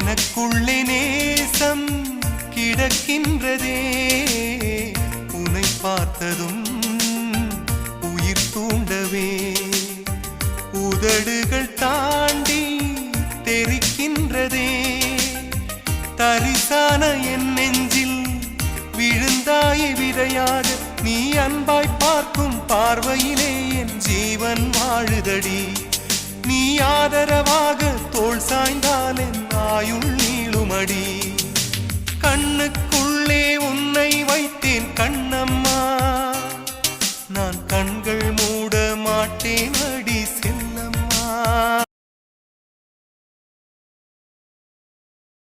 எனக்குள்ளே நேசம் கிடக்கின்றதே உன்னை பார்த்ததும் உயிர் தூண்டவே உதடுகள் தாண்டி தெரிக்கின்றதே தரிசான என் நெஞ்சில் விழுந்தாய் விதையாக நீ அன்பாய் பார்க்கும் பார்வையிலே என் ஜீவன் வாழுதடி நீ ஆதரவாக தோள் சாய்ந்தால் என் ஆயுள் நீளுமடி கண்ணுக்குள்ளே உன்னை வைத்தேன் கண்ணம்